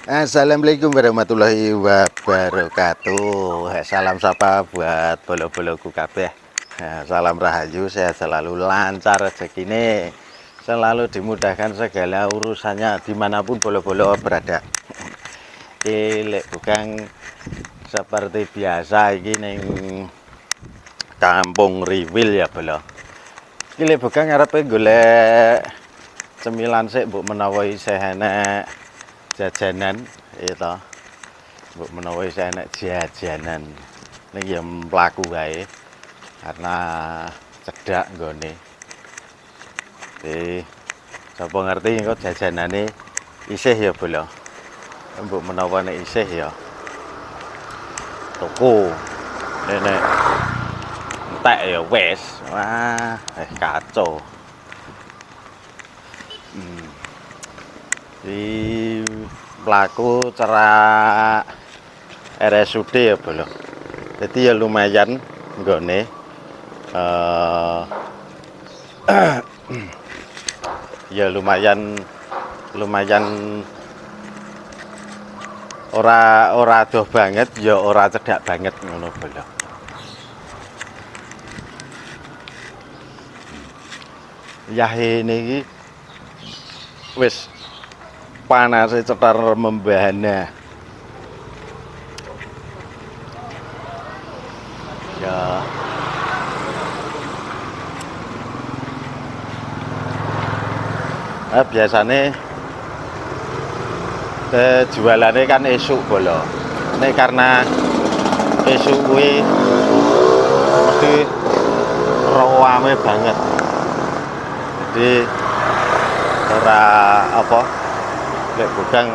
Assalamualaikum warahmatullahi wabarakatuh. Salam sapa buat bolo-boloku kabeh. Salam rahayu, sehat selalu, lancar rezekine, selalu dimudahkan segala urusannya dimanapun bolo-bolo berada. Lek bukan seperti biasa iki ning Kampung Riwil ya bolo. Iki lek bukan ngarepe golek cemilan sik mbok menawa isih enek jajanan itu mbok menawa isih enek jajanan ning ya mlaku wae karena cedhak nggone. Sapa ngerti engko jajanane isih ya bolo. Mbok menawa nek isih ya toko nenek entek ya wis. Wah, kacau. Di pelaku cerak RSUD ya bolo. Jadi ya lumayan nggone ya lumayan ora adoh banget ya ora cedhak banget ngono bolo. Yahe niki wis panas cetar membahana ya biasanya jualannya kan esuk bolo. Ini karena esuk kuwi mesti rame banget, jadi ora apa lek bukan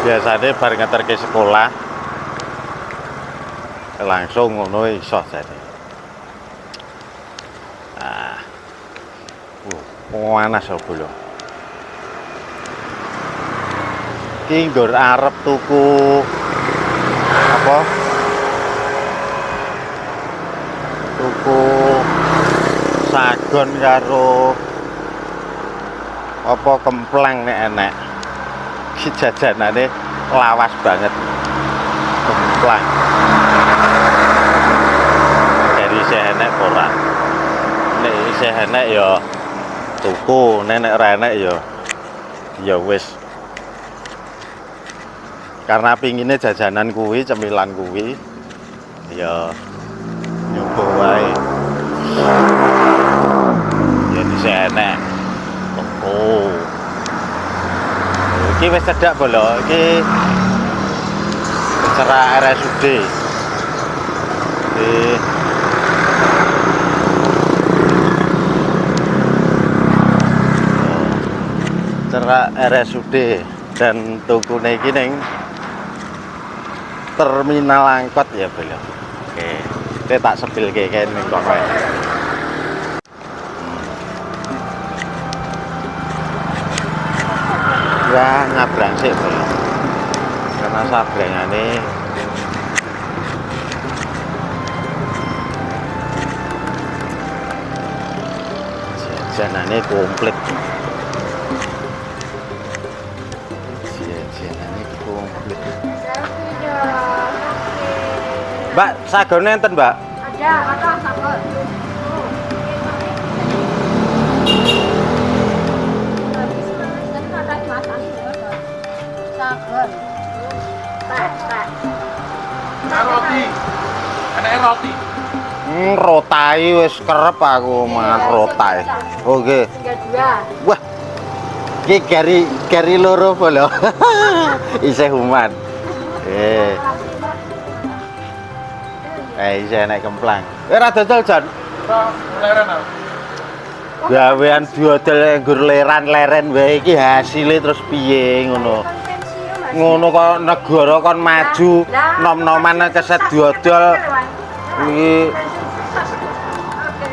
biasanya bar ngeterke sekolah langsung ngono iso jadi. Nah, panas bolo. Iki nggur arep tuku apa? Tuku sagon karo apa kemplang nek enek. Iki jajanane lawas banget. Kemplang. Dari isih enek ora. Nek isih enek ya tuku, nek ora enek ya wis. Karena pinginnya jajanan kuwi, cemilan kuwi ya nyoba wae. Ya isih enek. Oh. Iki wis cedhak bolo, iki cerak RSUD. Cerak RSUD dan tukune iki ning terminal angkot ya bolo. Oke, kita tak sepilke kene ning kono. Ya nyabrang sih bolo. Karena sabrangane jajanane komplit. Jajanane komplit. Mbak, sagon enten, Mbak? Ada, sagon. Sagon. Roti. Enak roti. Rotai wis kerep aku mangan rotai. Oke. Wah. Iki gari loro bolo. Isih human. Isih enek kemplang. Ora dodol, Jon. Leren. Gawean dodol nggur leren wae iki hasile terus piye ngono. Ngono kok negara kon maju nom-noman keset dodol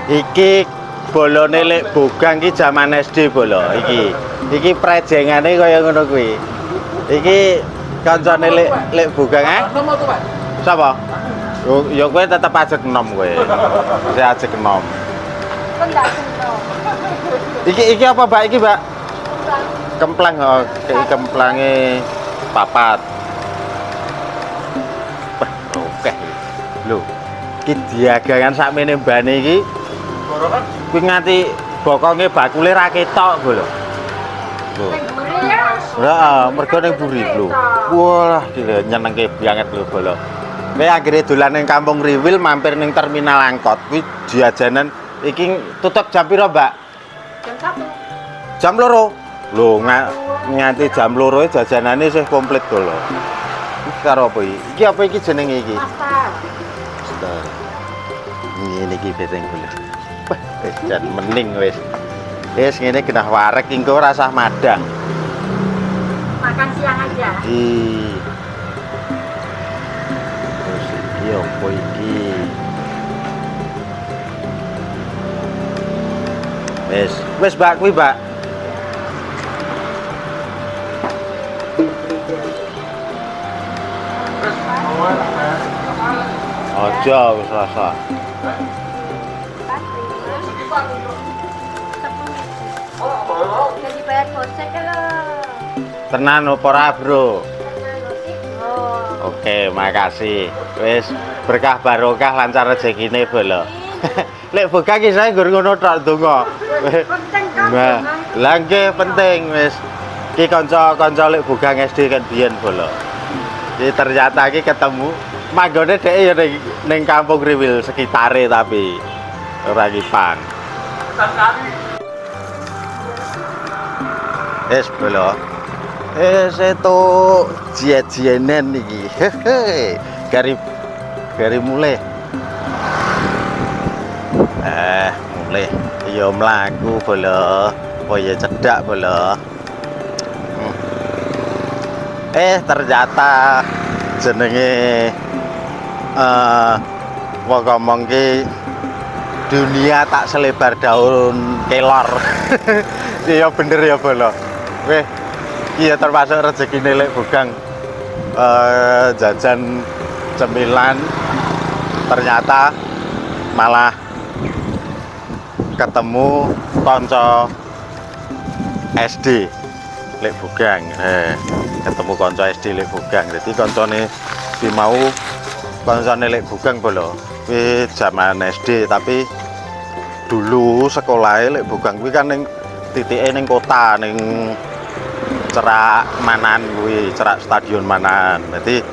iki bolone lek bogang iki jaman SD bolo iki prejengane kaya ngono kuwi. Iki kancane lek bogang Nom to, Pak? Sapa? Ya kowe tetep ajek enom kowe. Saya ajek enom. Kan enggak seneng. Iki apa, Mbak? Iki, Mbak? Kemplang oh, kayak kemplange papat. Wah, oke. Lho, iki diagangan sakmene mbane iki Goro kan kuwi nganti bokonge bakule ra ketok lho. Lho. Heeh, mergo ning buri lho. Wah, gila nyenengke banget lho bolo. Kowe akhire dolan ning Kampung Riwil mampir ning terminal angkot kuwi jajanan iki tutup jam pira, Mbak? Jam 1. Jam 2. Lho, nganti jam 2 jajanane isih komplit bolo. Iki karo apa iki? Iki apa iki jenenge iki? Pasar. Star. Ngene iki beteng bolo. Wah, wis jan mening wis. Wis ngene genah wareg engko rasah madang. Makan siang aja. Terus iki opo iki? Wis Mbak kuwi, Mbak. terus mau ada Aja wis rasa. Jadi bayar gosek lho. Tenan opo ora, Bro? Oh. Oke, makasih. Wis berkah barokah lancar rezekine bolo. Lek buka ki saya nggur ngono tok donga. Penting kan. Nah, lha nggih penting wis. Ki kanca-kanca lek bugang SD kan biyen bolo. Iki ternyata iki ketemu manggone dhek ya ning Kampung Riwil sekitare tapi ora Kipang. sekali Wis bolo. Itu jiet-jienen iki. Hehe. Gari mulai. Mulai. Ya mlaku bolo. Oh ya cedak bolo. Ternyata jenenge wong ngomong ki dunia tak selebar daun kelor. Iya bener ya bolo. Weh, iya termasuk rezekine lek bugang jajan cemilan ternyata malah ketemu kanca SD lek bugang. Ketemu kanca SD lek bugang. Dadi kancane ki mau kancane lek bugang bolo. Kuwi zaman SD tapi dulu sekolahe lek bugang kuwi kan ning titike ning kota ning Cerak Manan kuwi, Cerak Stadion Manan. Dadi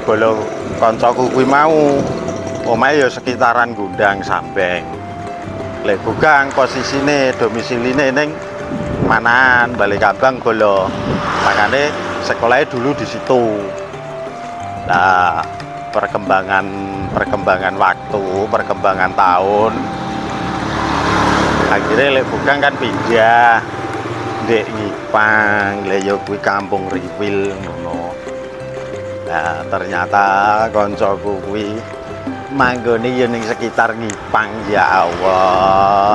bolo kancaku kuwi mau omahe ya sekitaran Gundang Sambeng. Lek bugang posisine domisiline ning Manan, Balikabang bolo. Makane sekolahnya dulu di situ. Nah, perkembangan waktu, perkembangan tahun. Akhirnya lek bugang kan pindah ndek Ngipang, lek yo kuwi Kampung Riwil ngono. Nah, ternyata koncoku kuwi manggone yo ning sekitar Ngipang ya Allah.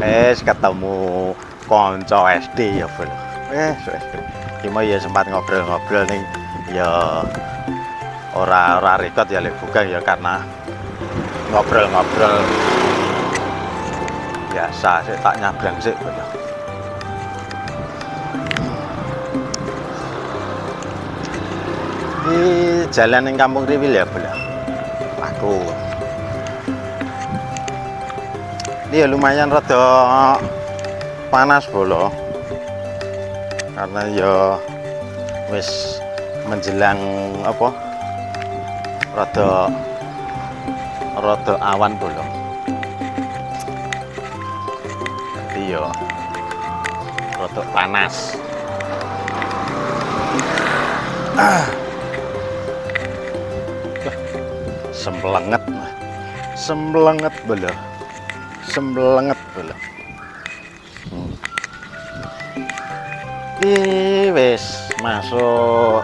Wis ketemu kanca SD ya, Bro. Iki mau ya sempat ngobrol-ngobrol ning ya ora rekod ya lek bugang ya karena ngobrol-ngobrol biasa sih tak nyabrang sih bener. Di jalan yang Kampung Riwil ya bener. Aku ini ya lumayan rada panas bolo karena ya wis menjelang apa rada awan bolo. Iya rada panas. Semblenget bolo. Wis masuk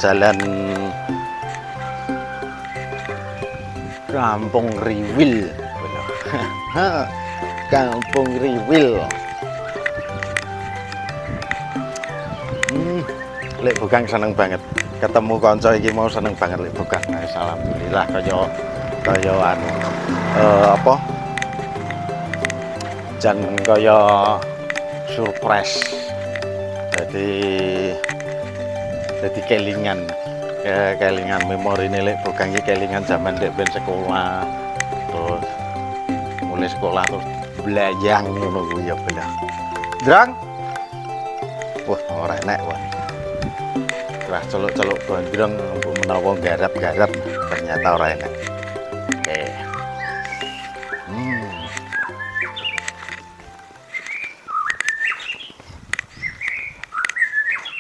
jalan Kampung Riwil. Kampung Riwil. Lek bugang seneng banget. Ketemu kanca iki mau seneng banget lek bugang. Alhamdulillah kaya anu apa? Jan kaya surprise. jadi kelingan memori nih bukan kelingan zaman dek ben sekolah terus mulai sekolah terus belayang ngono kuwi ya belah drang wah ora enak wah wah celuk-celuk gondrong mbok menawa garap-garap ternyata ora enak oke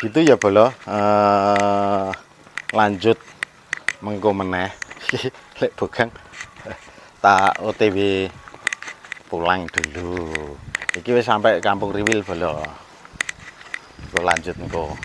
gitu ya bolo lanjut mengko meneh lek bukan tak OTW pulang dulu iki wis sampai Kampung Riwil bolo lanjut engko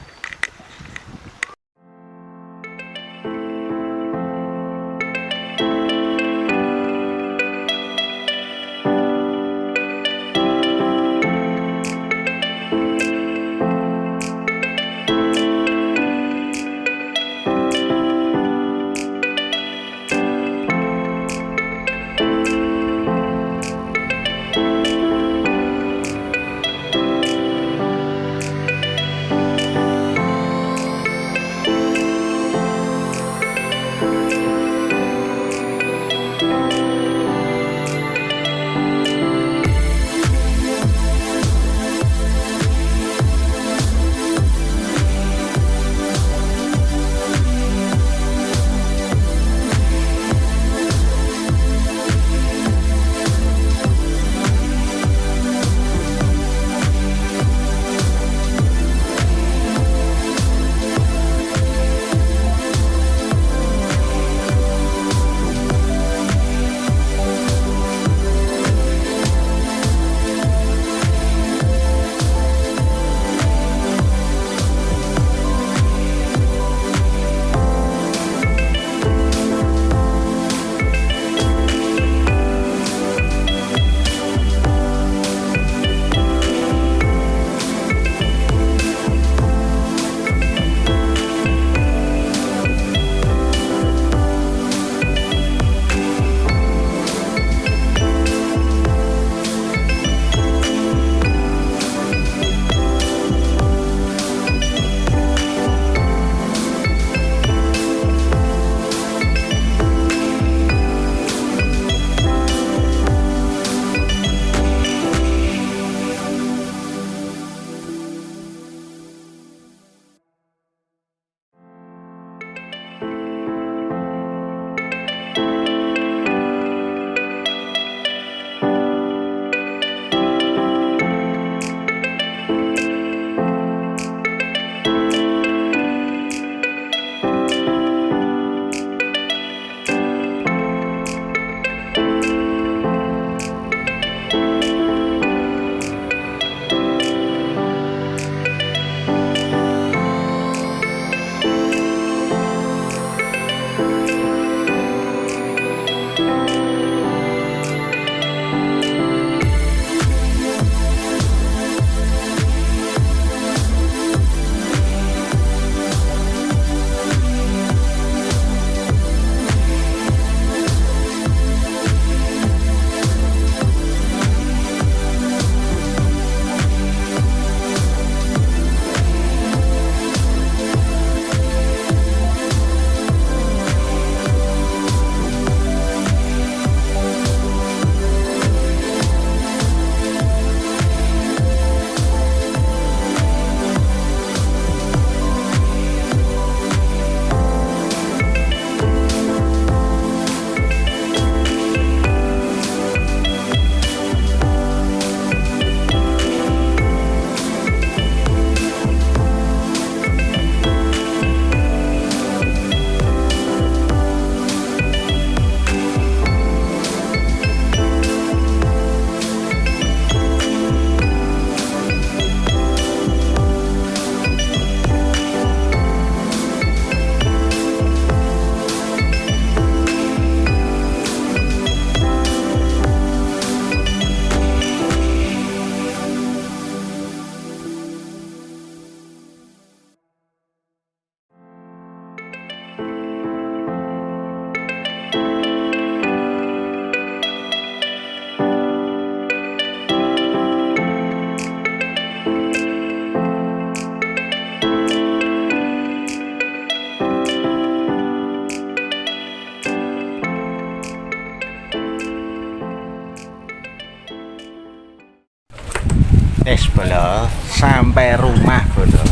Bolo, sampai rumah Bolo.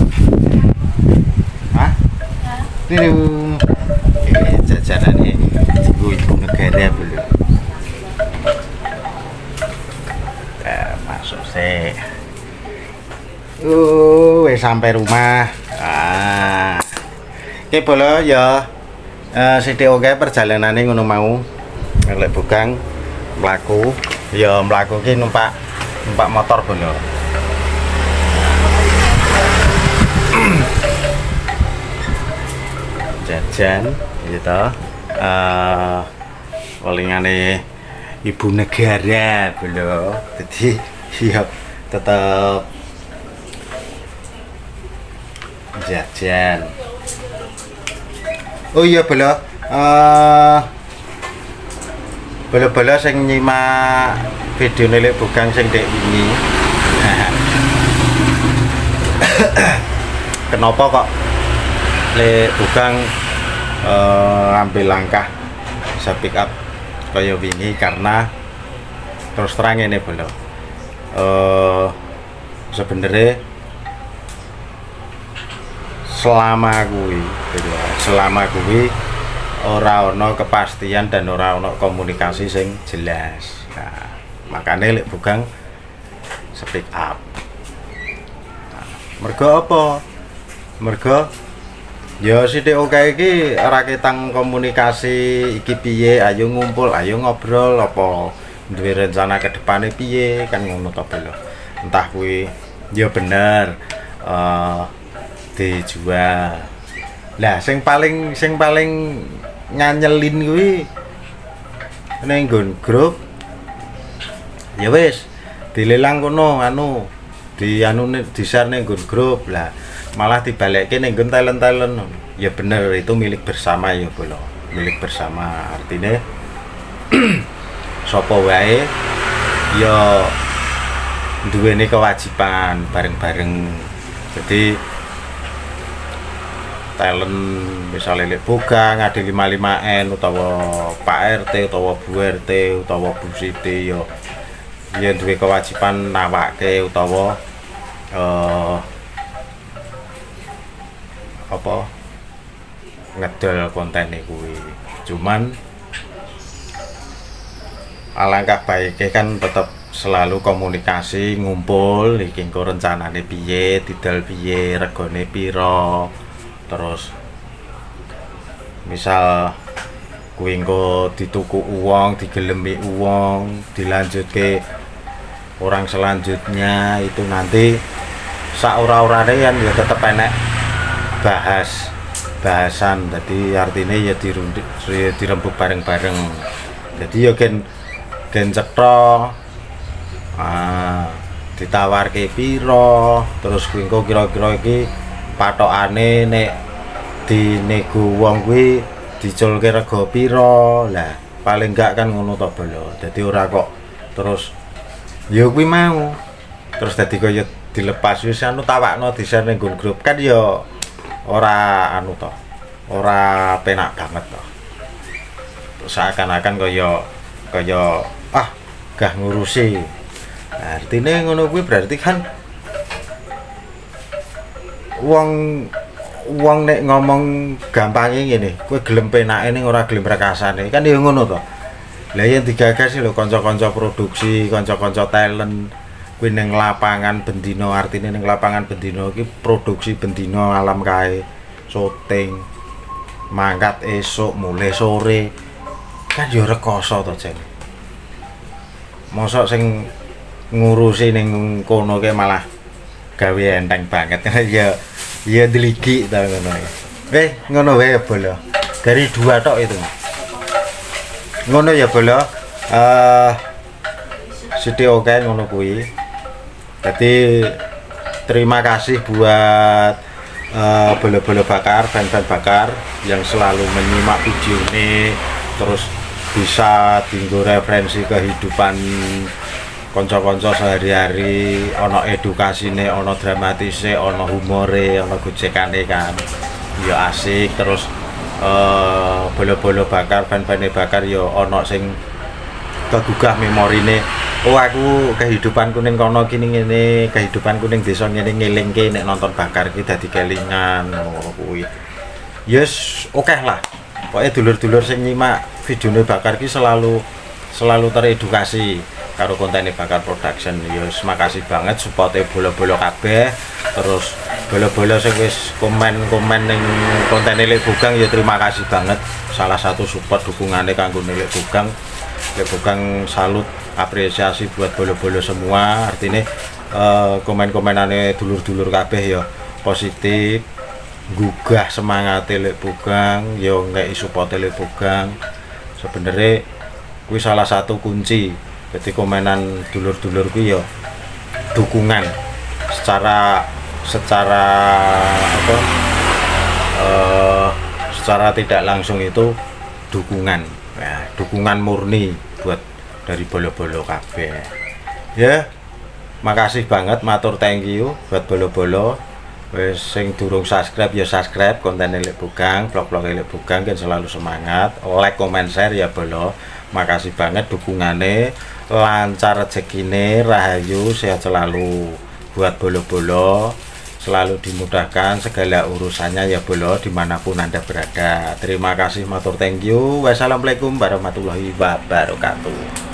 Hah? Ini jajanan ini ibu negara Bolo. Masuk sih. Wes sampai rumah. Oke Bolo ya. Sithik oke perjalanane ngono mau. Lek bugang mlaku, ya mlaku ki numpak motor Bolo. Jajan gitu. Walingane ibu negara Bolo. Jadi siap tetap jajan. Oh iya Bolo. Bolo sing nyimak video lek bugang sing dek ini. Kenapa kok lek bugang ambil langkah bisa pick up kaya wingi? Karena terus terang ini Bolo. Sebenarnya selama kuwi ora ana kepastian dan ora ana komunikasi sing jelas. Nah, makanya lek bugang speak up. Nah, mergo apa? Mergo ya sithik oke iki ora ketang komunikasi iki piye, ayo ngumpul, ayo ngobrol apa duwe rencana ke depane piye kan ngono to Bolo. Entah kuwi ya bener dijual. Lah sing paling nganyelin kuwi ning nggon grup ya wis dilelang kono di-share ning nggon grup. Lah malah dibalekke ning nggon talent-talent. Ya bener itu milik bersama ya Bolo. Milik bersama artinya sapa wae ya duweni kewajiban bareng-bareng. Jadi talent misalnya lek bugang ada 55N utawa Pak RT utawa Bu RT utawa Bu Siti ya duwe kewajiban nawake utawa ngedol kontene kuwi. Cuman alangkah baiknya kan tetap selalu komunikasi, ngumpul iki engko rencanane piye, didol piye, regane piro. Terus misal kuwi engko dituku uang, digelemi uang, dilanjutke orang selanjutnya itu nanti saura-urane kan ya tetep enek bahasan. Jadi artinya ya dirembuk bareng-bareng. Jadi ya gen cetha ditawarke piro, terus kuwi engko kira-kira iki patokane nek dinego wong kuwi diculke rega piro. Lah paling enggak kan ngono to Bolo. Dadi ora kok terus ya kuwi mau terus dadi kaya dilepas wis tawakno di-share ning grup kan ya ora to. Ora penak banget to. Seakan-akan kaya gah ngurusi. Nah, artine ngono kuwi berarti kan wong nek ngomong gampange ngene, kowe gelem penake ning ora gelem rekasane. Kan ya ngono to. Lah yen digagas lho kanca-kanca produksi, kanca-kanca talent kuwi ning lapangan bendina, artine ning lapangan bendina iki produksi bendina alam kae, syuting, mangkat esuk mulai sore. Kan ya rekoso to, Jen. Mosok sing ngurusi ning kono ke malah gawe enteng banget. Ya deliki ta ngono. Ngono wae Bolo. Dari 2 tok itu. Ngono ya Bolo. Sithik oke ngono kuwi. Jadi terima kasih buat Bolo-bolo bakar, fan-fan bakar yang selalu menyimak video ini, terus bisa tinggal referensi kehidupan konco-konco sehari-hari, ono edukasine, ono dramatisnya, ono humore, ono gojekane kan ya asik. Terus bolo-bolo bakar, fan-fan bakar ya ono sing kegugah memorine. Oh aku kehidupanku ning kono kini ngene, kehidupanku ning desa ngene ngelingke nek nonton Bakar ki dadi kelingan ngono kuwi. Yes, oke lah. Pokoknya dulur-dulur sing nyimak videone Bakar ki selalu teredukasi karo kontene Bakar Production. Yes, makasih banget supporte bolo-bolo kabeh. Terus bolo-bolo sing wis komen-komen ning kontene Lek Bugang ya terima kasih banget. Salah satu support dukungannya kanggo Lek Bugang. Lek Bugang salut, apresiasi buat bolo-bolo semua. Artinya komen-komenane dulur-dulur kabeh ya positif, gugah semangat Lek Bugang, yo ngeki support Lek Bugang. Sebenarnya kuwi salah satu kunci. Jadi komenan dulur-dulur kuwi ya dukungan secara apa? Secara tidak langsung itu dukungan. Ya, dukungan murni buat dari bolo-bolo kabeh. Ya, makasih banget, matur thank you buat bolo-bolo. Wes sing durung subscribe ya subscribe konten Lek Bugang, vlog-vlog Lek Bugang kan selalu semangat, like, comment, share ya bolo. Makasih banget dukungannya, lancar rezekine, rahayu, sehat selalu buat bolo-bolo, selalu dimudahkan segala urusannya ya bolo dimanapun Anda berada. Terima kasih, matur thank you. Wassalamualaikum warahmatullahi wabarakatuh.